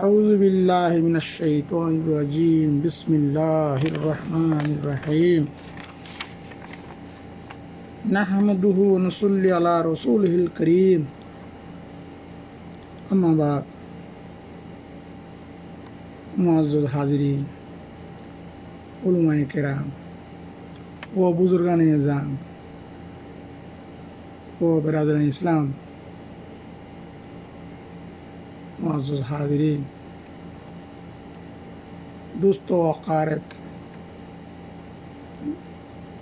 أعوذ بالله من الشيطان الرجيم بسم الله الرحمن الرحيم نحمده ونصلي على رسوله الكريم أما بعد معزز حاضرين علماء کرام و بزرگان نظام و برادران اسلام معزز حاضرین دوست و اقارب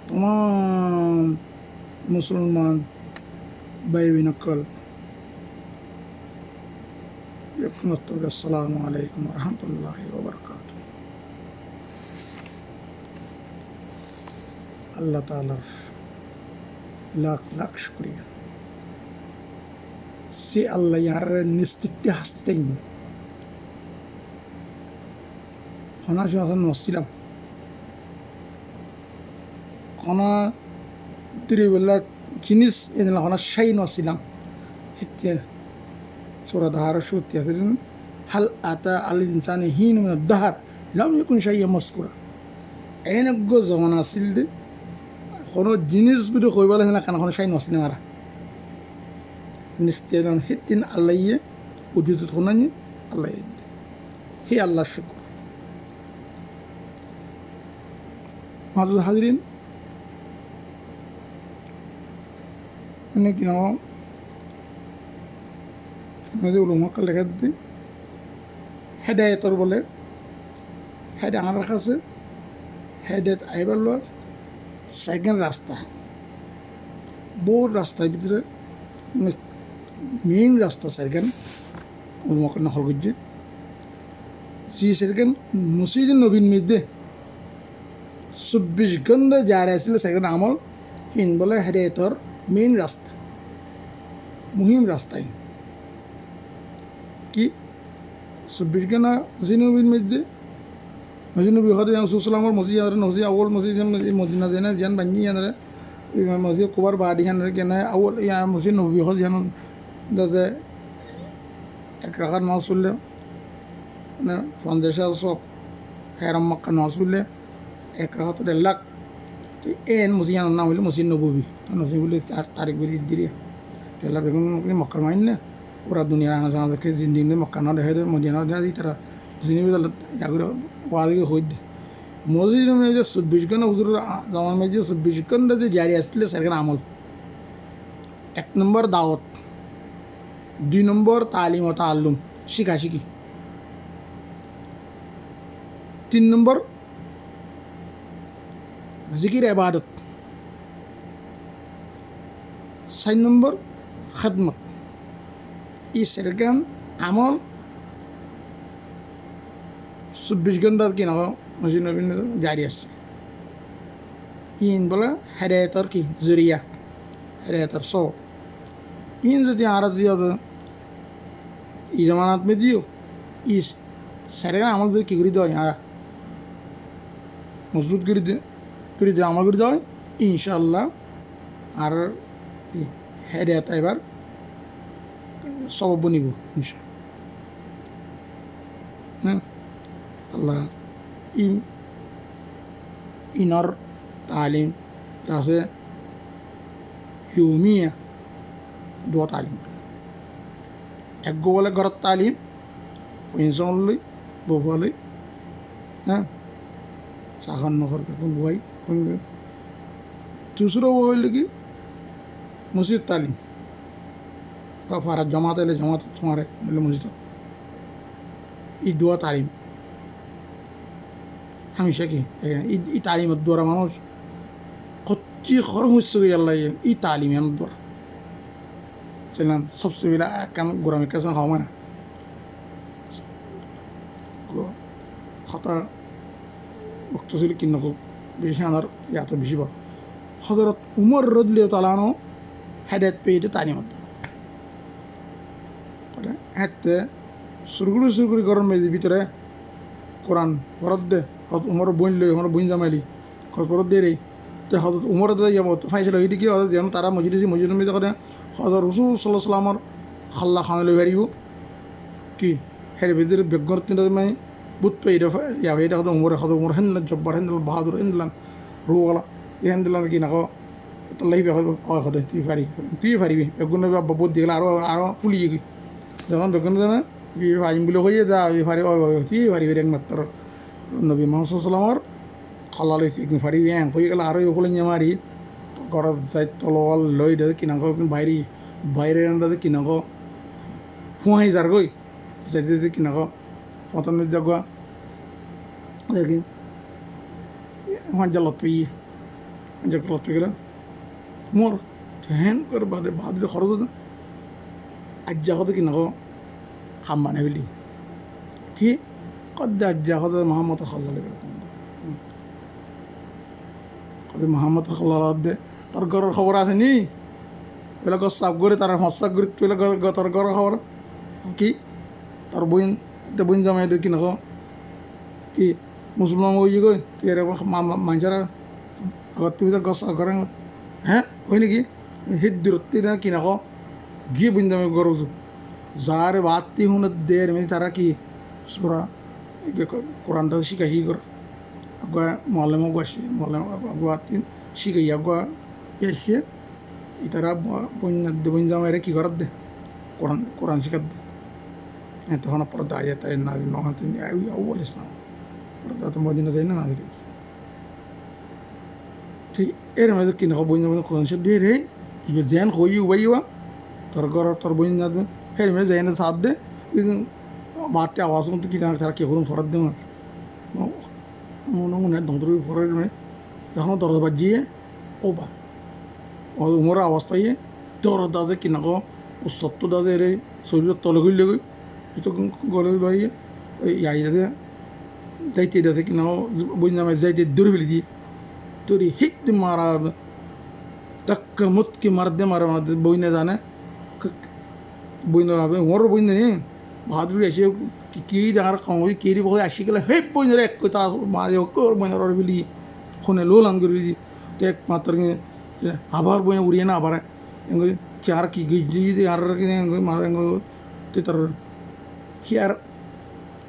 तमाम मुसलमान भाई नकल अस्सलामु अलैकुम वरहमतुल्लाहि वबरकातुहू। अल्लाह ताला लाख लाख शुक्रिया से अल्लाह यार निस्तित्य हस्तें खाना शासन नस्तिलाम खाना तिरिबल्ला जिनिस एदला खाना शाई नस्तिलाम हित्ते सूरह दहार शुत्या सिरिन हल आता अल इंसान हीन min الدهر لم يكن شيئا مذكورا एनगो जमाना सिल दे কোনো জিনিস বিদে কইবালে না কানা কোনো শাই নসিলে মারা নিস্তেন হিতিন আল্লাহয়ে উজুত কোনানি আল্লাহ হে আল্লাহ শুকর মাযুদ হাজিরিন মানে কি নাও আমাদের উলুমা কা লেখা দিতে হেদায়েতর বলে হেদায়েত আমার কাছে হেদায়েত আইবার লয় সেকেন্ড রাস্তা বহুত রাস্তার ভিতরে মেইন রাস্তা সেকেন্ড উলুমা নকল করছে জি সেকেন্ড মসজিদ নবীন মধ্যে 24 ঘন্টা জারি আছিল সেকেন্ড আমল হিন বলে হেদায়েতর মেইন রাস্তা মুহিম রাস্তায় কি 24 ঘন্টা মসজিদ নবীন মধ্যে মসজিদ নবী হতে সুসলামর মসজিদ মসজিদ আউল মসজিদ মসজিদ না জানা জান বাঞ্জি জানা মসজিদ কুবার বাড়ি জানা কেন আউল ইয়া মসজিদ নবী হতে জানা দাদা এক রাখার নামাজ পড়লে মানে সন্দেশা সব হেরাম মক্কা নামাজ পড়লে এক রাখাত 1.5 লাখ এন মসজিদ নাম হইলে মসজিদ নবী মসজিদ বলে তারিখ বলে দিলে কেলা বেগুন মক্কার মাইন না পুরা দুনিয়ার আনা জানা দেখে জিন্দিগি মক্কা না দেখে মদিনা না দিই তারা জিনিস এগুলো ওয়াদিকে হই দে মসজিদ মেজে 24 ঘন্টা হুজুর জামা মেজে 24 ঘন্টা যে জারি আসলে সেখানে আমল 1 নম্বর দাওয়াত 2 নম্বর তালিম ও তাআল্লুম শিখাশিখি 3 নম্বর জিকির ইবাদত 4 নম্বর খিদমত এই সেরকম আমল 24 ঘন্টা কি না মসজিদ নবী জারি আছে ইন বলে হেদায়েতর কি জরিয়া হেদায়েতর সো ইন যদি আর দিও ই জামানাত মে দিও ইস সারে আমল কি করি দাও আর মজবুত করে দে আমল করে দাও ইনশাআল্লাহ আর হেদায়েত এবার সব বনিব ইনশাআল্লাহ আল্লাহ ইনর তালিম আছে ইউমিয়া দোয়া তালিম এক বলে ঘর তালিম ইনসানলি বলে হ্যাঁ সাখান নখর কোন বই কোন দুসরো হইলে কি মসজিদ তালিম বা ফারা জমাত এলে জমাত তোমার বলে মসজিদ এই দোয়া তালিম হামেশা কি এই তালিমের দ্বারা মানুষ কচ্ছি খরম হচ্ছে আল্লাহ এই তালিমের দ্বারা ছিলাম সবচেয়ে বেলা কেন গোড়ামি কেসন খাওয়া না হতা বক্ত ছিল কিন্ন খুব বেশি আনার ইয়াত বেশি বড় হজরত উমর রদলিও তালানো হেদায়েত পেয়ে তালিমের দ্বারা হাতে সুরগুড়ি গরমের ভিতরে কোরআন বরদ দে হত উমর বইন লই আমার বইন জামাইলি বরদ দে রে তো হজরত উমর যাব ফাইছিল ওইটি কি হজরত যেন তারা মসজিদ মধ্যে করে হজরত রসুল সাল্লাহ সাল্লামর খাল্লা খান লই হারিব কি হের ভিতরে বেগর তিনটা মানে বুত পেয়ে ইয়া এটা কথা উমর হেনলাম জব্বার হেনলাম বাহাদুর হেনলাম রুওয়ালা হেনলাম কি না তাল্লাহি বেগর হদে তুই পারিবি বেগুন বহুত দিয়ে আরও পুলিয়ে গই যখন বেগুন জানা পারিম বলে হয়ে যা তুই পারিবি একমাত্র নবী মোহাম্মদ সাল্লামর খালালে পারিবি হয়ে গেলে আরও ওগুলো নিয়ে মারি ঘৰত যাই তলৱাল লৈ দিয়ে কিনাক বাইরে কিনাক ফুঁহাই যারগৈ যাইতে কিনাক প্রথমে যাগুয়া দেখি লত পেয়ে লত পেয়ে গেলে মোর হেন করে বাদে বাহাদুর খরচ আজ্জা হতে কিনাক খাম মানে বলি কি কদ্দে আজ্জা হতে মোহাম্মদ খাল্লালে গেলে কবে মোহাম্মদ খাল্লা দে তোর ঘরের খবর আছে নি পেলে গছ চাপ করে তার হস্তাক করে পেলে তোর ঘরের খবর কি তোর বইন একটা বইন জামাই কি নক কি মুসলমান ওই গই তুই এরকম মানুষের আগত তুমি তো গছ ঘরে হ্যাঁ হয় নাকি সেই দূরত্বে না কি নক গিয়ে বইন জামাই গরু যার বাতি শুনে দের মেয়ে তারা কি সুরা কোরআনটা শিখাশি করে আগুয়া মলেমক আসি মলেম আগুয়া তিন শিখাই আগুয়া এসে ইতারা বইন জামাইরে কি করার দে কোরআন শিখার দে তখন পরে দাঁড়িয়ে তাই না নহন তিনি আউ্বাল ইসলাম পরে তো মদিনা যাই না না দিলে ঠিক এর মধ্যে কি না বইন জামাই কোরআন শিখ দিয়ে রে ইবে জেন হই উবাইবা তোর ঘর তোর বইন যাবে এর মধ্যে যাই না সাথ দে বাড়তে আওয়াজ মতো কি তারা কে করুন ফরাত দেওয়ার মনে মনে দন্তর ফরের মেয়ে যখন দরজা বাজিয়ে ও বা উমর আওয়াজ পাইয়ে দর দাদে কিনা সত্য দাদে রে শরীরের তলে ঘুরলে গই তো গলে বাইয়ে ওই আইরাতে যাইতে দাদে কিনা বই নামে যাইতে দৌড়ে ফেলে দিয়ে তোর হিট মারা টাক্কা মুতকে মারদে মারা বই না জানে বই না ভাবে ওর বই নেই বাহাদুর এসে কি ডাঙর কমই কেরি বলে আসি গেলে হে বই না এক কথা মারে ওর বই না বলি ফোনে লো লাম করে দিই তো একমাত্র আবার বই উড়িয়ে না আবার কি আর কি গিয়ে আর মারে তো তার কি আর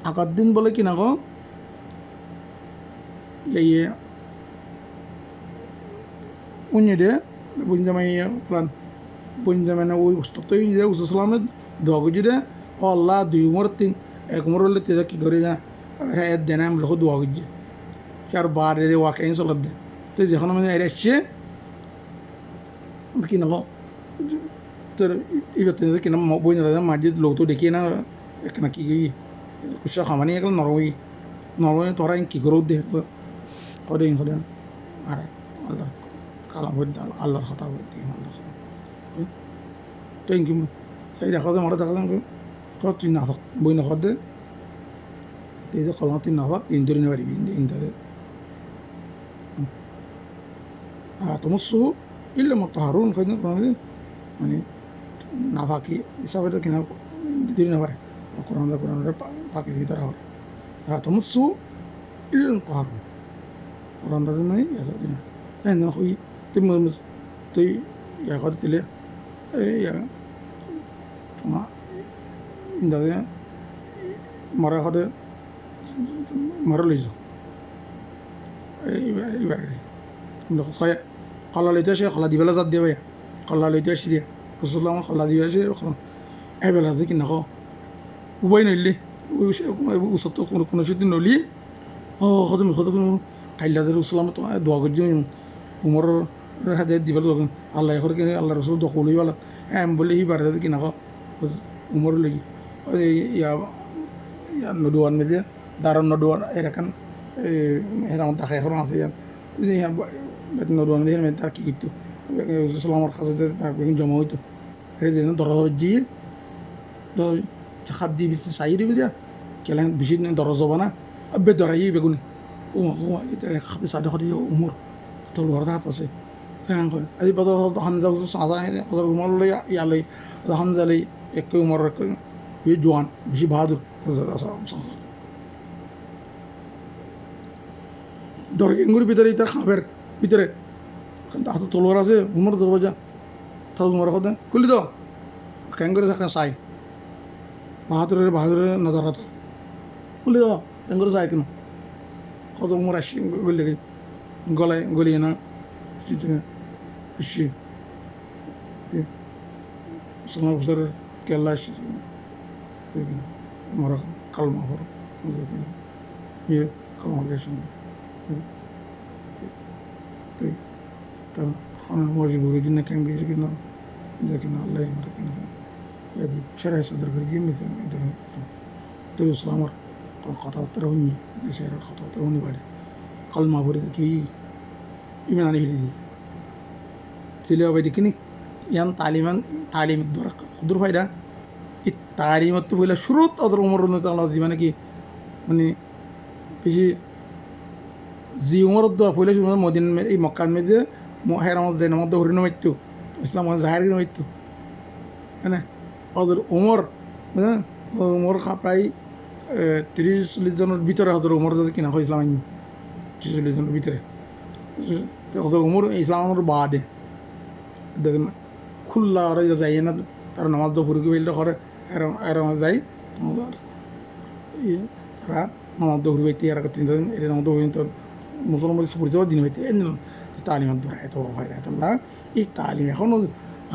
আগের দিন বলে কি না গো এই উনি দে বুঞ্জামাই প্লান বুঞ্জামাই না ওই উস্তাতই যে উসলামের দগুজি দে আল্লাহ দুই উমর তিন এক উমর হলে তেজা কি করে না এর দেনা আমি লোক দোয়া গুজি আর বারে দে ওয়াকে চলার দে তো যখন আমি এর আসছে কি না তোর এবার কিনা বই না মাঝে লোক তো দেখিয়ে না না কি কুসা খামানি এগুলো নরমই তোরা কি করে দে করে হলে আর আল্লাহ কালাম হয়ে আল্লাহর কথা বলে দিই আল্লাহ তো ইনকি সেই দেখা মারা দেখালাম তুই না হোক বই না দে এই যে কলম তুই না হোক ইন্দুরি না পারিবি ইন্দাদের তোমার সহ ইলে মতো হারুন খাই মানে না ফাঁকি হিসাবে তো কিনা দিদি না পারে কোরআন ফাঁকি দিয়ে তারা হবে তোমার সহ ইলে মতো হারুন কোরআন মানে ইয়াসা দিন হ্যাঁ হই তুই ইয়া করে দিলে তোমার ইন্দাদে মারা হতে মারা লইছ এইবার হয় খলা লইতে আসে খলা দিবেলা যাত দিয়ে খলা লইতে আসি দিয়ে রসুল্লাহ আমার খলা দিয়ে আসে এবেলা যে কিনা উবাই নইলি ওচৰত কোনো যদি নলি সদে মুখত কোনো কাইলাদের রসুল্লাহ তোমার দোয়া করছি উমরের হাতে দিবেলা আল্লাহ এখন কিনে আল্লাহ রসুল দখল হই বলা বলে সি বারে কিনা উমর লাগি ইয়া নদুয়ান মেদিয়া দারণ নদুয়ান এরকম হেরাম দেখা এখন আছে নদুয়ান মেদিয়া তার কি করতো সালামর কাছে জমা হইতো সেটা দরজা বাজিয়ে খাপ দিয়ে চাই দিবি দিয়া কেলেন বেশি দরজা যাব না বে দরাই বেগুনি ও খাপে চাই দেখা দিয়ে উমর তোর ঘৰত হাত আছে আজি বছৰ হানজা চাজা উমৰলৈ ইয়ালৈ হানজালৈ একে উমর জোয়ান বেশি বাহাদুর দরগেঙ্গুর ভিতরে তার খাপের ভিতরে হাতে তলোয়ার আছে উমর দরবাজা তার উমর কথা খুলি তো ক্যাং করে থাকে চাই বাহাদুরের নজর হাত বলে এগুলো যায় কেন কত উমর আসি গলি গলায় গলিয়ে না খুশি সময় বছরের কেল্লা আসি মরা কালমা হর ইয়ে কালমা গেছেন তার খানের মসজিদ ভরে দিন না কেন গেছে কিনা কিনা আল্লাহ মারা কিনা ইয়াদি সারাই সদর করে দিয়ে তো ইসলামর কথাবার্তা হয়নি সেরার কথাবার্তা হয়নি পারে কালমা ভরে কি ইমান আনি ফেলে দিয়ে ছেলে হবে দেখিনি ইয়ান তালিম ধরা ক্ষুদ্র ফায়দা এই তালিমত তো বলে শুরুত ওদের উমর মানে কি মানে বেশি জি উমরত দেওয়া পয়লা শুরু মদিন এই মক্কার মধ্যে হেরার মধ্যে মধ্যে হরিণ মারতো ইসলাম জাহের মারতো হ্যাঁ ওদের উমর হ্যাঁ উমর প্রায় 30-40 জনের ভিতরে ওদের উমর কিনা হয় ইসলাম আইনি 30-40 জনের ভিতরে ওদের উমর ইসলামের বাদে দেখেন খুল্লা ওরা যাই না তারা নামাজ দো ফুরুকি ফেলতে করে এরা যাই তারা নামাজ দো ফুরুকি এরা তিন এর নামাজ দো তো মুসলমান পরিচয় দিন হইতে তালিমের ধরা এত বড় হয় এতলা এই তালিম এখনও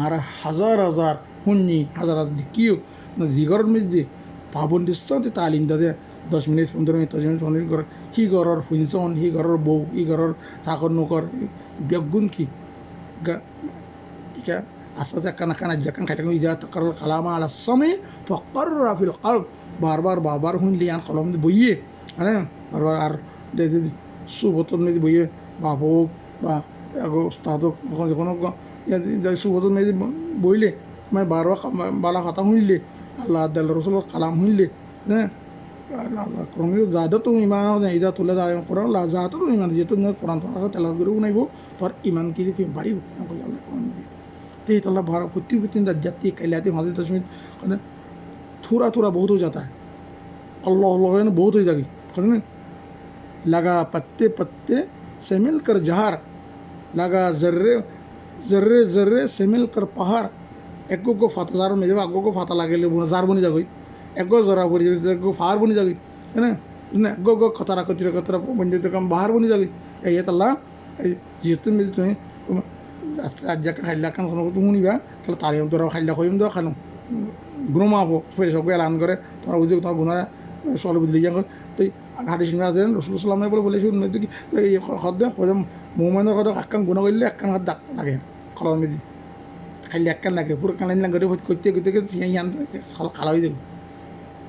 আর হাজার হাজার শুনি হাজার হাজার দেখিও জিগরের মধ্যে পাবন্দিস্তে তালিম দাদে 10 মিনিট 15 মিনিট 10 মিনিট 15 মিনিট করে সি ঘরের ফুনচন সি ঘরের বউ ই ঘরের চাকর নকর বেগুন কি আস্তে আস্তে কানা জাকান খাইতে ইজা তকর কালামা আলা সামি ফকররা ফিল কলব বারবার শুনলি আর কলম বইয়ে হ্যাঁ বারবার আর সুবতন মেয়েদের বইয়ে বাপ হোক বা উস্তাদক যখন সুবতন মেয়েদের বইলে মানে বারবার বালা কথা শুনলে আল্লাহ রসুলের কালাম শুনলে হ্যাঁ আল্লাহ কোরআন যাদের তুমি ইমান ইজা তুলে দাঁড়িয়ে কোরআন যাদের তুমি ইমান যেহেতু কোরআন তোমার তেলার করে শুনাইব তোর ইমান কি বাড়িব আল্লাহ কোরআন দিয়ে ते तला भाड़ा फुट्टी जाती कहलाती वहाँ से 10 मिनट कहने थोड़ा बहुत हो जाता है अल्लाह अल्लाह ने बहुत हो जाएगी कहने लगा पत्ते से मिलकर जहार लगा जर्रे से मिलकर पहाड़ एगो को फाता जार में जब आगो को फाता लगे जार बनी जागई एगो जरा बनी एगो फार बनी जागई है ना एगो खतरा बन जाते कम बाहर बनी जागई ये तला जितने में तुम्हें আজ্জাকে খাইলা খান কোনো তুমি নিবা তাহলে তালিম তোরা খাইলা কইম দাও খানো গুণমাবো ফেরে সব এলান করে তোমার বুঝে তোমার গুণারা সল বুঝলি যান তুই হাদিস নিয়ে আসেন রসুল সাল্লামে বলে শুন কি এই খদ কদম মোমেনের কথা একখান গুণা করলে একখান হাত দাগ লাগে খলার মেদি খাইলে একখান লাগে পুরো কানাইন লাগে করতে ইয়ান খালা হয়ে যাবে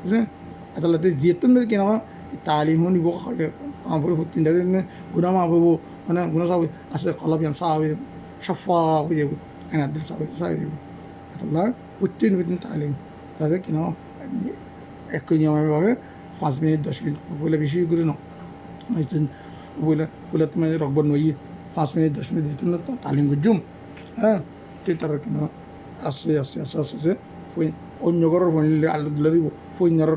বুঝলেন তাহলে যেহেতু কেন তালিম নিব তিনটা গুণা মাবো মানে গুণা সব আসলে খলাপ ইয়ান সাহাবে সাফা হয়ে যাবে এনাদের সাহাবে যাবে তাহলে প্রত্যেকদিন তালিম তাদের কেন একই নিয়মভাবে 5 মিনিট 10 মিনিট বলে বেশি করে নাও বলে তুমি রকবর নই 5 মিনিট 10 মিনিট দিতে না তালিম করছুম হ্যাঁ তে তারা কেন আসছে অন্য ঘরের বনিলে আলু দিলে দিব ফইনার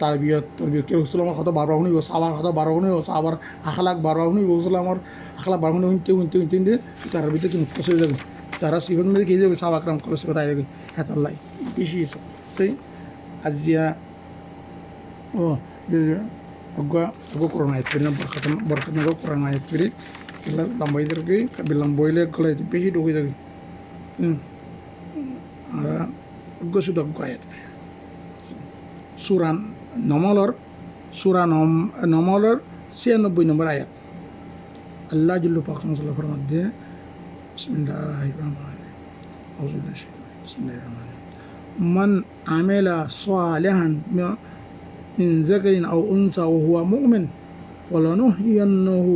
তারবিয়ত কেউ আমার কথা বারবার শুনিব সাবার কথা বারবার শুনিব সাবার আখলাক বারবার শুনিব আমার আখলাক বারবার শুনতে তার ভিতরে কি মুক্ত হয়ে যাবে তারা সিফত মধ্যে খেয়ে যাবে সাবাক রাম করে সিফত আই যাবে হ্যাঁ তার লাই বেশি এসব তাই আজিয়া ও আগো করোনা আয়াত করি না বরকত নাগো করোনা আয়াত করি কেলা লম্বাইদেরকে লম্বাইলে গলায় বেশি ঢুকে যাবে আর আগো শুধু আগো আয়াত সুরা নমলের 96 নম্বর আয়াত আল্লাহ জুল্লু পাক সাল্লাল্লাহু মধ্যে মান আমেলা সালিহান মিন যাকারিন আও উনসা ওয়া হুয়া মুমিন ওয়ালানুহইয়ান্নাহু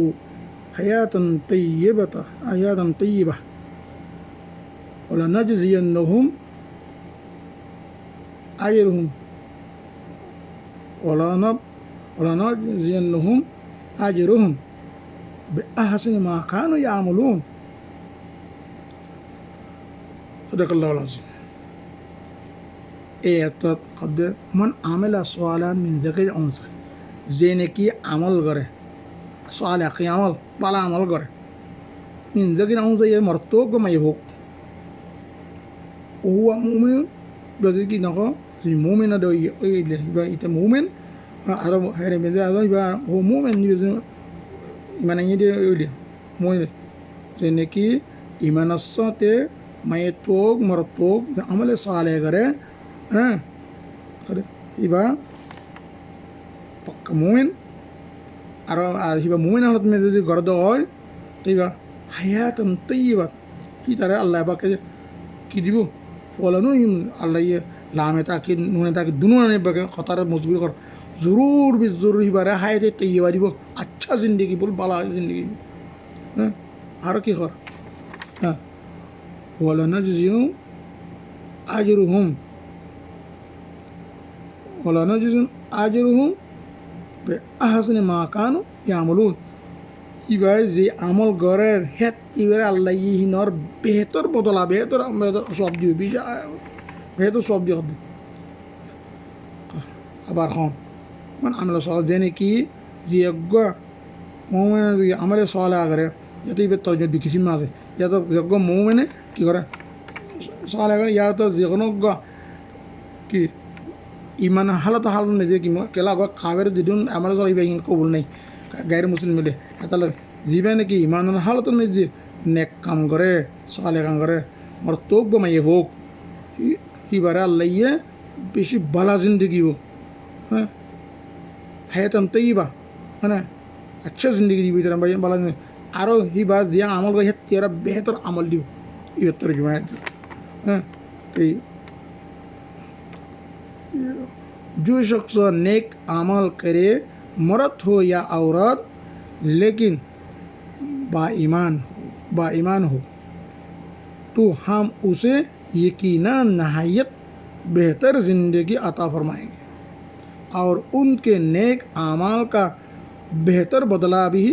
হায়াতান তাইয়্যিবাহ ওয়ালানাজজিয়ান্নাহুম আজরহুম ولنجزينهم أجرهم بأحسن ما كانوا يعملون صدق الله العظيم এই অর্থাৎ শব্দ মান আমেলা সোয়ালান মিন যাকারিন আও উনসা যে নাকি আমল করে সোয়ালা কি আমল বালা আমল করে মিন যাকারিন আও উনসা এ মর্ত গমাই হোক ও মুমিন যদি কি নকো si mu'min ado iba ite mu'min ado here mede ado iba ho mu'min ni iman ini dia udah mu'min jene ki iman asate mayetog martog amale saleh करे करे iba pakka mu'min aro iba mu'min halat में যদি গর্দ হয় তো iba hayatan tayyibat hitare Allah bake কি দিব ফলানো আল্লাহ লামে তাকে নুনে তাকে দুনুনে বাকে খতারে মজবুর কর জরুর বি জরুর হিবারে হায়াতে তৈবা দিব আচ্ছা জিন্দগি বল বালা জিন্দগি হ্যাঁ আর কি কর হ্যাঁ ওয়ালা নাজিউ আজরুহুম ওয়ালা নাজিউ আজরুহুম বে আহসানি মা কানু ইয়ামলুন ইবাই যে আমল গরের হেত ইবারে আল্লাহ ইহিনর বেহতর বদলা বেহতর সব দিও বিজা বেহতর সব দিও আবার হন মানে আমলে সল দেনে কি যে গো মুমিন আমলে সল আগরে এতে ইবে তরজ বিকিসিম আছে ইয়া তো গো মুমিনে কি করে সল আগরে ইয়া তো যে কোনো গো কি ইমান হালত হালত নেই কি কেলা গো খাবের দিদুন আমলে সল ইবে কবুল নাই গায়ের মুসলিম মিলে তাহলে জীবে নাকি ইমানের হালত নেই যে নেক কাম করে সালে কাম করে মোর তোক বমাইয়ে হোক হিবারে আল্লাহ ইয়ে বেশি বালা জিন্দগি হোক হ্যাঁ হায়াতান তৈবা মানে আচ্ছা জিন্দগি দিবি তারা বালা আরও হিবা দিয়া আমল করে তেরা বেহতর আমল দিব ইবেত্তর কি হ্যাঁ এই जो शख्स नेक अमल करे मर्द हो या औरत लेकिन बाईमान हो तो हम उसे यकीनन नहायत बेहतर ज़िंदगी अता फरमाएंगे और उनके नेक अमाल का बेहतर बदला भी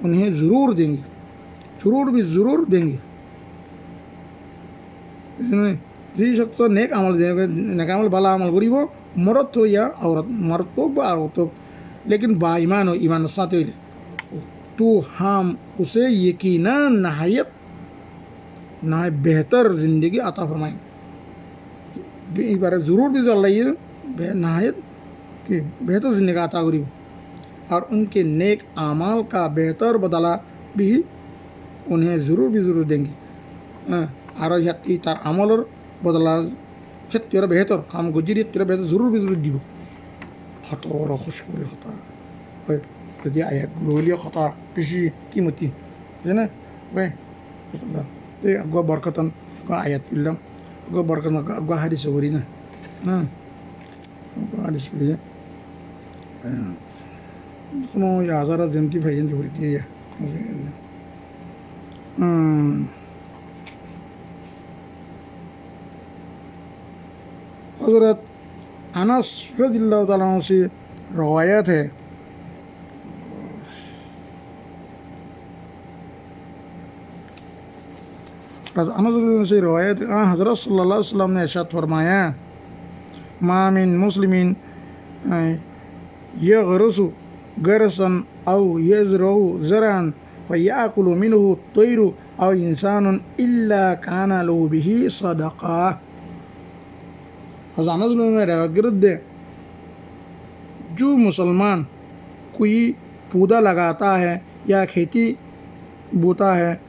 उन्हें ज़रूर देंगे ज़रूर देंगे যে শক্ত নেক আমল নেক আমল বালা আমল করিব মরদ তো ইয়া औरत मर्द तो বা औरत तो लेकिन बाईमान हो ईमान साथ হইলে तो हम उसे यकीनन नहायत बेहतर ज़िंदगी अता फरमाएंगे इबारे ज़रूर भी अल्लाह ये नहायत कि बेहतर ज़िंदगी अता करिब और उनके नेक अमाल का बेहतर बदला भी उन्हें ज़रूर देंगे और याती तार আমলের বদলা ক্ষেত্রে বেহতর কাম গজির তেরা বেহতর জরুর দিব হত বড় খুশ করে হতা হয় যদি আয়াতগুলো হইলে হতা বেশি কিমতি বুঝে না ভাই এই আগুয়া বরকতন আয়াত পেলাম আগুয়া বরকতন আগুয়া হাদিস করি না হ্যাঁ হাদিস করি কোনো হাজারা জয়ন্তী ভাই জয়ন্তী করি দিয়ে हज़रत अनस रज़ियल्लाहु ताला अन्हु से रवायत है अनस से रवायत हज़रत सल्लल्लाहु अलैहि वसल्लम ने इरशाद फरमाया मामिन मुस्लिमिन यग़रसु गरसन औ यज़रउ ज़रअन व याकुलु मिनहु तयरु औ इंसानुन इल्ला काना लहु बिही सदक़ा गिरद जो मुसलमान कोई पौधा लगाता है या खेती बोता है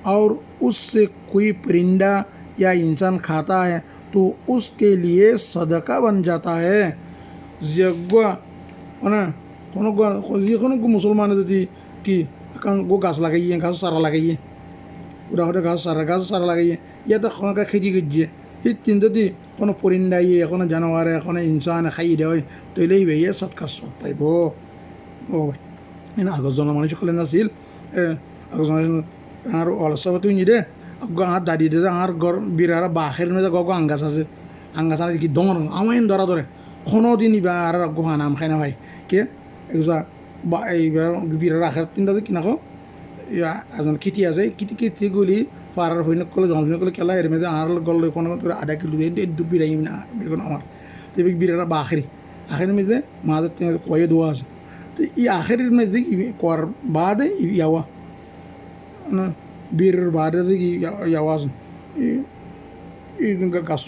और उससे कोई परिंदा या इंसान खाता है तो उसके लिए सदका बन जाता है जगवा ना কোনো মুসলমান যদি কি গো গাছ লাগাইয়ে গাছ সারা লাগাইয়ে ওরা হয়তো গাছ সারা লাগাইয়ে ইয়াতে খনকা খেতি করছে সেই তিন যদি কোনো পরিন্দা ইয়ে কোনো জানোয়ারে কোনো ইনসানে খাই দেয় তৈলেই বেয়ে সৎকা সৎ পাইব ও ভাই এনে আগৰ জনৰ মানুহ সকলে নাছিল আগৰ আর অলসব তুই নিদে আর দাদি দে আর ঘর বিরারা বাখের মধ্যে গগ আঙ্গাস আছে আঙ্গাস আর কি দমর আমাইন ধরে কোনো দিন ইবা আর গোহা নাম খাই না ভাই কে এগুলা বা এই বিরারা আখের তিনটা কিনাকো এজন খেতি আছে খেতিগুলি পাড়ার হইন করলে জন্ম করলে খেলা এর মধ্যে আর গল্প কোনো আধা কিলো দু বিরাই না বেগুন আমার তো বিরারা বা আখের মধ্যে মাঝে কয়ে দোয়া আছে তো এই আখের মধ্যে কর বাদে ইয়াওয়া বীরের বাদে ইয়াওয়া আছে এই গাছ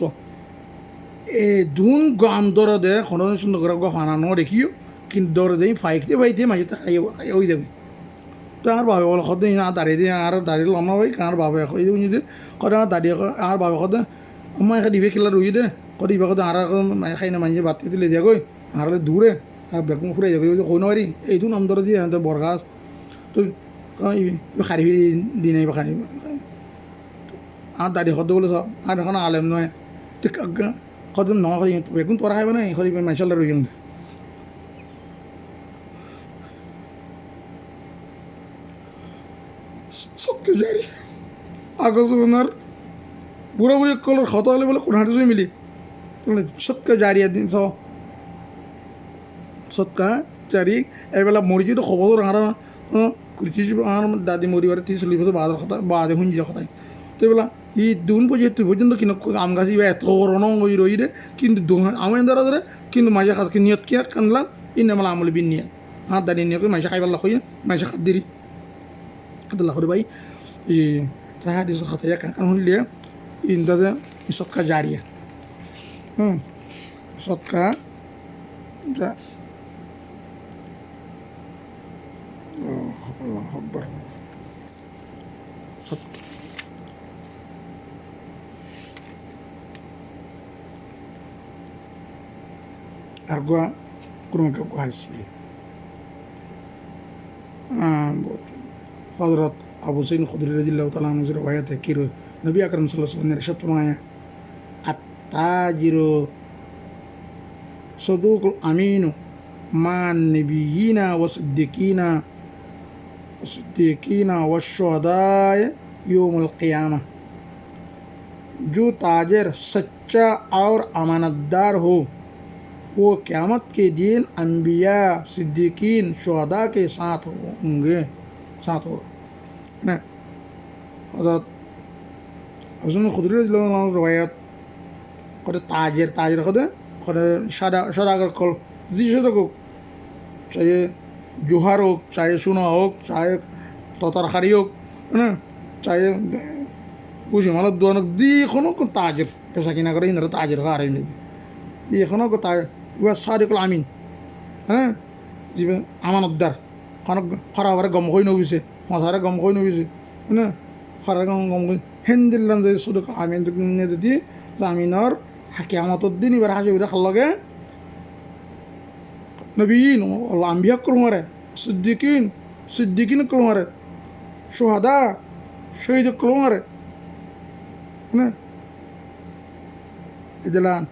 এ দুন গাম দর দে কোনো সুন্দর করে ফানানো দেখিও কিন্তু দর দেই ফাইতে ফাইতে মাঝে খাই ওই দেবে তো আর বাবা বলে কত আর দাঁড়িয়ে দিয়ে আর দাঁড়িয়ে লম্বা ভাই কার বাবা কই দেবো যদি কত আর দাঁড়িয়ে আর বাবা কত আমার এখানে দিবে খেলা রুই দে কত দিবে কত আর খাই না মাঝে বাতি দিলে দিয়ে গই আর দূরে আর বেগুন ফুরাই যাবে কই নয় এইটো নাম ধরে দিয়ে বরগাছ তো খারি দি নাই বা খারি আর দাঁড়িয়ে কত বলে আর এখন আলেম নয় কত নয় বেগুন তোরা খাইবে না খাই মাইশাল্লাহ রুই গেল সত্যি জারি আগজ ওনার বুড়া বুড়ি কলর খত হলে বলে কোন হাঁটে মিলি তাহলে সত্যি জারি দিন সৎকা জারি এবেলা মরিছি তো খবর আরা কুড়ি আর দাদি মরিবার 30-40 বছর বাদে শুনি কথাই তো এবেলা ই দুন পর্যন্ত কিনা আম গাছ এত রং ওই রই রে কিন্তু আমার দ্বারা ধরে কিন্তু মাঝে খাতকে নিয়ত কি কানলাম ইন্না মালা আমলে বিন নিয়ে হাত দাঁড়িয়ে নিয়ে মাঝে খাইবার লাখ হইয়া মাঝে খাত দিরি আল্লাহ ভাই ই তাহা দিস খাতায় কারণ হইলে ইন্দাজে সৎকা জারিয়া সৎকা আল্লাহ আকবার আর গোয়া কোনো হারিস হজরত আবু সাইদ খুদরি রাদিয়াল্লাহু তাআলা আনহু রওয়ায়াতে কি নবী আকরাম সাল্লাল্লাহু আলাইহি ওয়াসাল্লাম ইরশাদ ফরমায়া আত-তাজিরু সাদুকুল আমিনু মান নবিয়িনা ওয়া सिद्दीकीना व शुहदाए यौमुल क़ियामा जो ताजिर सच्चा और अमानतदार हो वो क़यामत के दिन अम्बिया सिद्दीकीन शुहदा के साथ होंगे हज़रत अबू सईद खुदरी रज़ियल्लाहु अन्हु रवायत करे ताजिर करे सदागर कल जी सदागर चाहिए জোহার হোক চাहे সোনা হোক চাहे ততারখারি হোক হ্যাঁ চাहे বুঝি মালার দোয়ান হোক দি এখনও তাজের পেশা কিনা করে ইন্দ্র তাজের হার এমনি দি এখনও তাজ এবার সাদিকুল আমিন হ্যাঁ যিবে আমানতদার খনক খরাবারে গম কই নবিছে মশারে গম কই নবিছে হ্যাঁ খরা গম কই হেন্দিল্লাম যে সাদিক আমিন যদি আমিনর কিয়ামতের দিন এবার হাসি উঠে খাল লাগে नबीन अम्बिया कलमारे सिद्दीकीन कलमारे शुहदा शहीद कलमारे है इदलान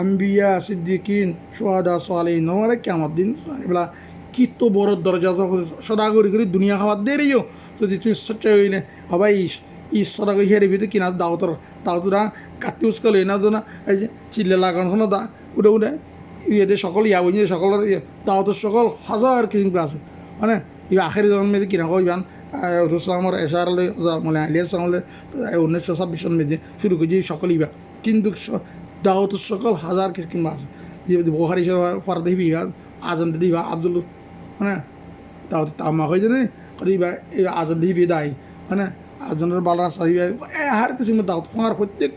अम्बिया सिद्दीकीन शुहदा सालिहीन नमारे कियामत दिन एबला कि तो बड़ दरजा सदा करी दुनिया खावा दे रही हो तो तुम सच्चा हईले हबाई ই সদা করে হেরে ভিতরে কিনা দাওতরা কাটতে উস্কাল না তো না এই যে চিল্লে লাগানো দা উঠে উঠে ইয়েদের সকল বুঝি সকলের দাওয়াতের সকল হাজার কিসিম আছে মানে এই আখেরি জন্ম মেয়েদের কিনা কইবান রসুলামর এশার মানে আলিয়া সামলে 1926 সন মেয়েদের শুরু করেছি সকল ইবা কিন্তু দাওয়াতের সকল হাজার কিসিম আছে যে বোহারি পারদে দিবা আজান দিবা আব্দুল মানে দাওয়াত তামা হয়ে যায় করিবা এই আজান দিবি দায় মানে আজানের বালা সাহিবা হার কিসিম দাওয়াত আমার প্রত্যেক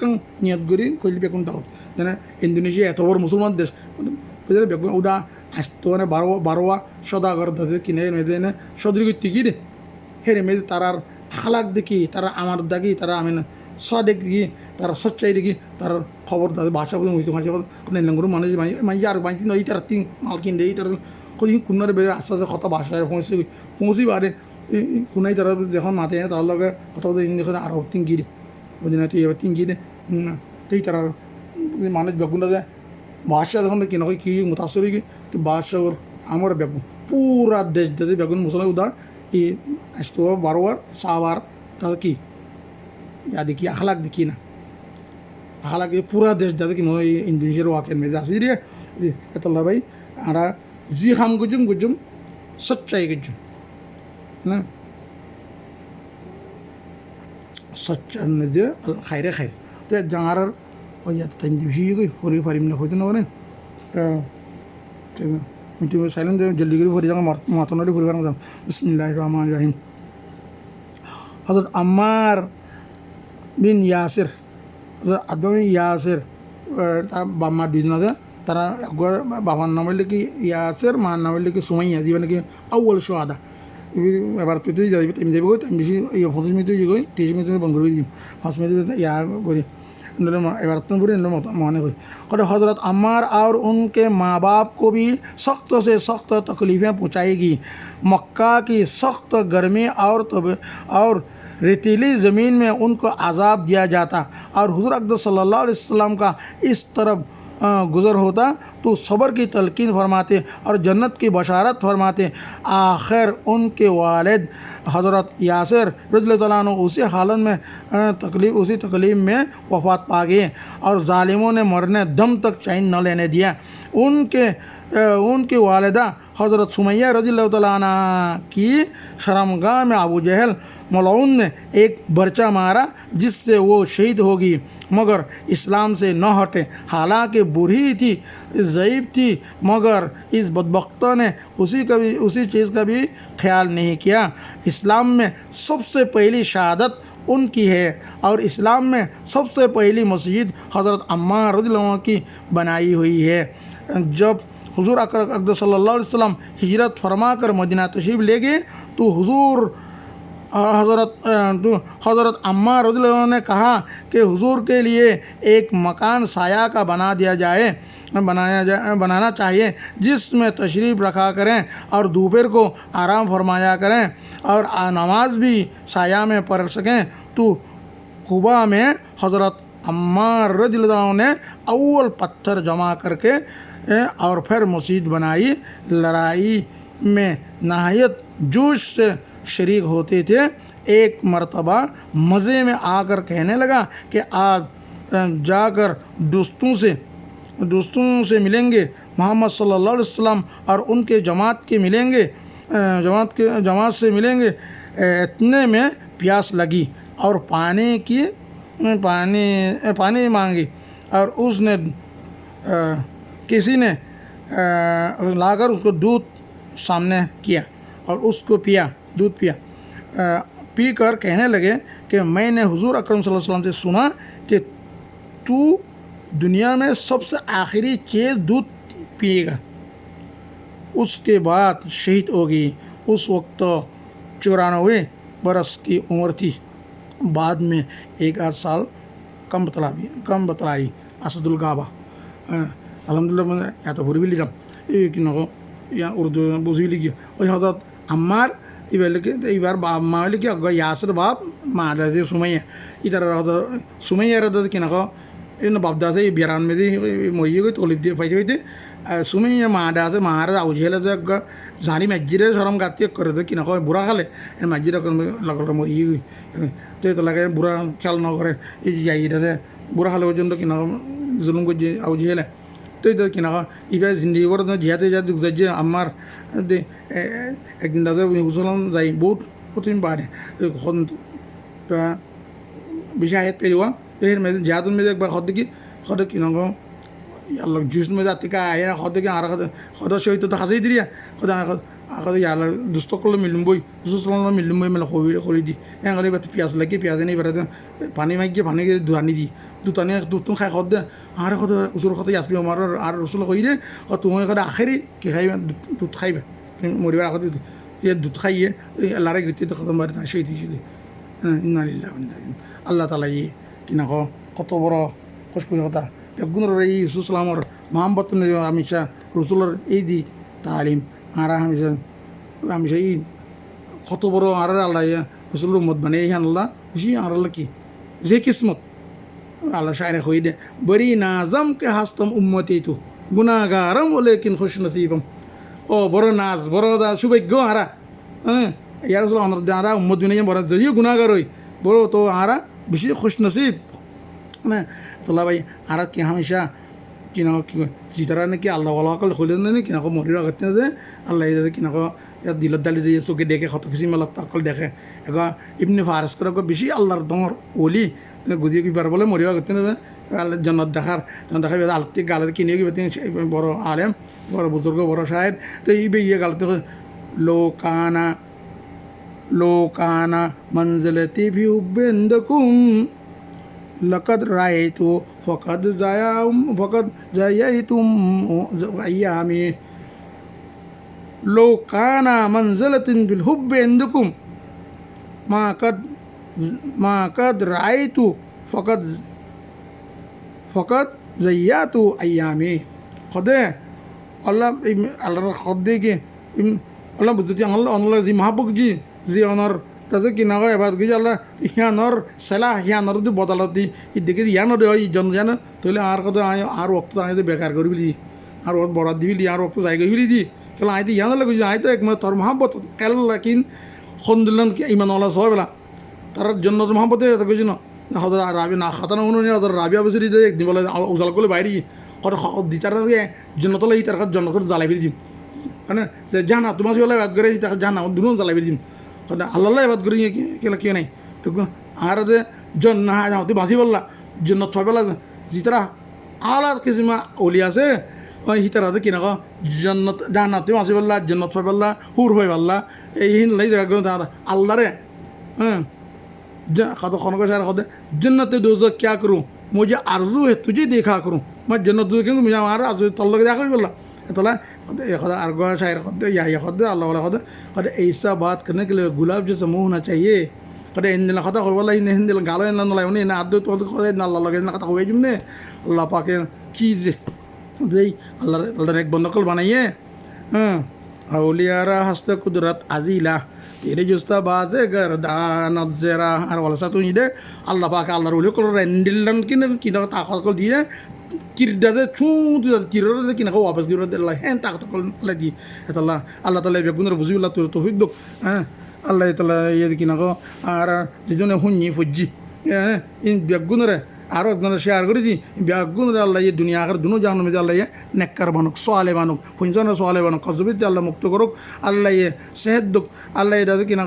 নিয়ত করি কইলি বেকুন দাওয়াত যেন ইন্দোনেশিয়া এত বড় মুসলমান দেশ বুঝলে বেগুন ওটা আসতো মানে বারোয়া সদাগর কিনে মেয়েদের এনে সদরি করতে কি রে হেরে মেয়েদের তারার আখলাক দেখি তারা আমার দেখি তারা আমি সদেক দেখি তারা সচ্চাই দেখি তার খবর তাদের ভাষা বলে মুসলিম ভাষা নেলঙ্গুর মানুষ মাঝে আর মাঝে নই তারা তিন মাল কিনে এই তারা কোনারে বেড়ে আস্তে আস্তে কথা ভাষায় পৌঁছি বাড়ে কোনাই তারা যখন মাতে তার লগে কথা বলতে দেখে আরও তিন গিরে বুঝলি না তুই এবার তিন গিরে তুই তারা মানুষ বেগুনটা যায় বাদশাহ যখন কিনা কি মুতাসরি কি বাদশাহ আমার বেগুন পুরা দেশ দেশে বেগুন মুসলমান উদা এই আসতো বারোবার সাবার তাহলে কি ইয়া দেখি আখলাক দেখি না আখলাক পুরা দেশ দাদা কি নয় ইন্দোনেশিয়ার ওয়াকের মেজে আসি রে এতলা ভাই আমরা জি খাম গুজুম সচ্চাই গুজুম না সচ্চার মেজে খাইরে খাই তো জাঙার ওই টাইম দিবি ফরি পারিম না হয়তো না বলেন ঠিক আছে সাইলেন্ট জলদি করে ফরি যাওয়া মাতনারি পরিবার মতো বিসমিল্লাহির রহমানির রহিম হযরত আম্মার বিন ইয়াসির হযরত আব্দুল ইয়াসির বাম্মা দুজন আছে তারা একবার বাবার নাম হইলে কি ইয়াসের মার নাম হইলে কি সুমাইয়া দিবে নাকি আউ্ল সোয়াদা এবার তুই তুই যাবি তুমি যাবি আমি বেশি 25 মিনিট গই 30 মিনিট বন্ধ করে দিম 5 मिनट या करी एबार पूरे मने हुई और हज़रत अम्मार और उनके माँ बाप को भी सख्त से सख्त तकलीफ़ें पहुँचाएगी। मक्का की सख्त गर्मी और रेतीली ज़मीन में उनको अजाब दिया जाता और हुज़ूर अक़दस सल्लल्लाहु अलैहि वसल्लम का इस तरफ गुज़र होता तो सब्र की तलकीन फरमाते और जन्नत की बशारत फरमाते। आखिर उनके वालिद हज़रत यासिर रज़ियल्लाहु ताला अन्हु उसी हालत में उसी तकलीफ़ में वफ़ात पा गए और ज़ालिमों ने मरने दम तक चैन न लेने दिया। उनकी वालिदा हज़रत सुमैया रज़ियल्लाहु ताला अन्हा की शर्मगाह में अबू जहल मलऊन ने एक बर्चा मारा जिससे वो शहीद होगी, मगर इस्लाम से न हटे। हालांकि बूढ़ी थी, ज़ईफ़ थी, मगर इस बदबख्ता ने उसी चीज़ का भी ख्याल नहीं किया। इस्लाम में सबसे पहली शहादत उनकी है और इस्लाम में सबसे पहली मस्जिद हज़रत अम्मार रज़ियल्लाहु अन्हा की बनाई हुई है। जब हुज़ूर अक़दस सल्लल्लाहु अलैहि वसल्लम हिजरत फरमा कर मदीना तशरीफ़ ले गए तो हज़रत अम्मार रज़ियल्लाहु अन्हु ने कहा कि हुज़ूर के लिए एक मकान साया का बनाना चाहिए जिसमें तशरीफ़ रखा करें और दोपहर को आराम फरमाया करें और नमाज भी साया में पढ़ सकें। तो कुबा में हज़रत अम्मार रज़ियल्लाहु अन्हु ने अव्वल पत्थर जमा करके और फिर मस्जिद बनाई। लड़ाई में नहायत जोश से शरीक होते थे। एक मर्तबा मज़े में आकर कहने लगा कि आज जाकर दोस्तों से मिलेंगे, मोहम्मद सल्लल्लाहु अलैहि वसल्लम और उनके जमात से मिलेंगे। इतने में प्यास लगी और पानी मांगी और उसने किसी ने लाकर उसको दूध सामने किया और उसको दूध पिया। पीकर कहने लगे कि मैंने हुज़ूर अकरम सल्लल्लाहु अलैहि वसल्लम से सुना कि तू दुनिया में सबसे आखिरी चीज़ दूध पिएगा, उसके बाद शहीद होगी। उस वक्त 94 बरस की उम्र थी। बाद में 1 साल कम बतलाई असदुल गाबा अलहमदुलिल्लाह मैं या तो भूल भी लिखा कि नको या उर्दू बुझी लिखी और हज़रत अम्मार इबार बाप मा कि अगर यासर बाप माँ दादे सुमैया इधर सुमैया रहा कि नको इन बाप दादे बिरान में मरिए गई तकलीफ दिए फायदे हुई सुमैया माँ दादे मार आउझेल झाड़ी मस्जिद सरम गाती करे कि नको बुरा खाले मस्जिद लगल मरिए गई तो लगे बुरा ख्याल न करे जाइए बुरा खाले पर्यন্ত कि नको जुलूम को आउझेल तो कि नको इबार जिंदगी पर जिहाते जाते आमार एक दिन दादा मुसलमान जाए बहुत कठिन बारे बेसि आयत पेरुआ में जिहाद में एक बार खद कि नको अल्लाह जुस में जाती का आया खद कि खद शहीद तो खासी दिया खद यार दुस्त कर मिलूम बई दुसलन मिलूम बई मतलब खरी दी एंगली बात प्याज लगे प्याज नहीं बारे पानी मांगिए पानी के दुआनी दी दुतानी दूध खाई खद दे आर खद उसर खद यासपी मार और रसुल खी दे और तुम्हें खद आखिरी कि खाई दूध खाइबे मरिबार आखद ये दूध खाइए लारे गति तो खत्म बारे शहीद इन्ना लिल्लाहि व इन्ना इलैहि अल्लाह ताला ये कि नको कत बड़ खुशखुशी कथा गुणर यूसुफलामर मोहम्मद हमेशा रसुलर ये दी तालीम आरा हमेशा ये कत बड़ आर अल्लाह रसुलर उम्मत बने अल्लाह खुशी आर अल्लाह की जे किस्मत अल्लाह शायर खोई दे बड़ी नाजम के हस्तम उम्मती तो गुनागारम लेकिन खुश नसीबम ओ बड़ो नाज बड़ो दा सुभाग्य आरा यार रसुल आरा उम्मत बिना बड़ा जरिए गुनागार हुई बड़ो तो आरा बेसि खुश नसीब ना तो भाई आरा कि हमेशा कि जितारा ने कि आल्लाह वाला कल खोले ने कि मरी रखते हैं अल्लाह कि या दिलत दाली जे चौके देखे खत किसी में लगता कल देखे एगा इब्ने फारस कर बेसि आल्लाहर डर ओली गुदिए कि बार बोले मरी रखते हैं अल्लाह जन्नत देखार आलती गालते किने कि बड़ आलेम बड़ बुजुर्ग बड़ शायर तो ये गालते लोकाना मंजिलती भी उबेंदकुम लकद रायतु ফকদ জায়াইতুম আইয়ামি লো কানা মানজালাতিন বিল হুব্বি ইনদাকুম মা কাদ রাআইতু ফকদ জায়াতু আইয়ামি খদে আল্লাহ আল্লাহর খদে কি আল্লাহ বুঝতে আল্লাহ জি মাহবুব জি অনর তাতে কি না হয় এবার গিয়ে আল্লাহ হিয়ানর সেলা হিয়ানর দি বদলত দি দেখে ইয়ানর হয় জন জানো তাহলে আর কথা আর রক্ত আয় বেকার করবি দি আর ওর বরাদ দিবি আর রক্ত জায়গা হইলি দি তাহলে আয় তো ইয়ান লাগে আয় তো একমাত্র তোর মহাব্বত কেল কিন সন্দিলন ইমান আল্লাহ সবাই বেলা তার জন্য তো মহাব্বতে কইছি না হয়তো রাবি না খাতানো উনি হয়তো রাবিয়া বসে দিতে একদিন বলে উজাল করলে বাইরে কত দিতার জন্য তোলে তার জন্য করে জ্বালাই ফিরে দিম মানে জানা তোমার বেলা বাদ করে তাকে জানা দুনো জ্বালাই ফিরে দিম আল্লাহ বাদ করে কেলা কে নাই তো আর যে জন না যাও তুই বাঁচি বললা জন্য থবেলা জিতারা আলাদ কিসিমা অলি আছে হিতারা কিনা কো জন্নত জানা তুই বাঁচি বললা জন্নত থয় বললা হুর হয়ে বললা এই হিন লাই জায়গা আল্লাহ রে হ্যাঁ खातो खाने को शायद खाते जन्नत दोज़ख क्या करूँ मुझे आरज़ू है तुझे देखा करूँ मैं जन्नत दोज़ख क्यों मुझे हमारा आरज़ू तल्ला के देखा भी बोला तला खाते अर्गो शायर खाते या खाते अल्लाह वाला खाते ऐसा बात करने के लिए गुलाब जैसा मुँह होना चाहिए खाते इन दिल खाता बोला इन दिल गालो इन नल्ला उन्हें इन आदत तो खाते नल्ला लगे इन खाता हुए जुम्मे अल्लाह पाके चीज़ दे अल्लाह ने एक बंदकल बनाइए हाँ अवलियारा हस्त कुदरत अजीला तेरे जुस्ता बाजे गर्दान जरा আর ওয়ালা সাথে নিদে আল্লাহ পাক আল্লাহর ওলি কল রেন্ডিলন কিনা তাকত কল দিয়ে কিরদাজে ছুঁতে কিররে কিনা কো ওয়াপস গিররে আল্লাহ হ্যাঁ তাকত কল লা দি আল্লাহ আল্লাহ তাআলা বেগুনের বুঝিবিল্লাহ তো তৌফিক দক হ্যাঁ আল্লাহ তাআলা ইয়ে কিনা কো আর যেজনে হুন্নি ফুজি হ্যাঁ ইন বেগুনরে আরও একজনের শেয়ার করে দিই বেগুন আল্লাহ এই দুনিয়া আগে দুনো জাহান্ন মধ্যে আল্লাহ নেককার বানুক সোয়ালে বানুক ফুনজনের সোয়ালে বানুক কজবিতে আল্লাহ মুক্ত করুক আল্লাহ সেহেদ দুক আল্লাহ দাদু কিনা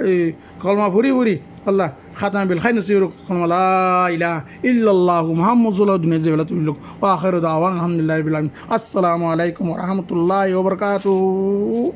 এই কলমা ফুরি ফুরি আল্লাহ খাতাম বিল খাই নসিরুক কলমা লা ইলাহা ইল্লাল্লাহু মুহাম্মাদুর দুনিয়া দেবেলা তুইলুক ওয়া আখিরু দাওয়ান আলহামদুলিল্লাহি রাব্বিল আলামিন আসসালামু আলাইকুম ওয়া রাহমাতুল্লাহি ওয়া বারাকাতুহু।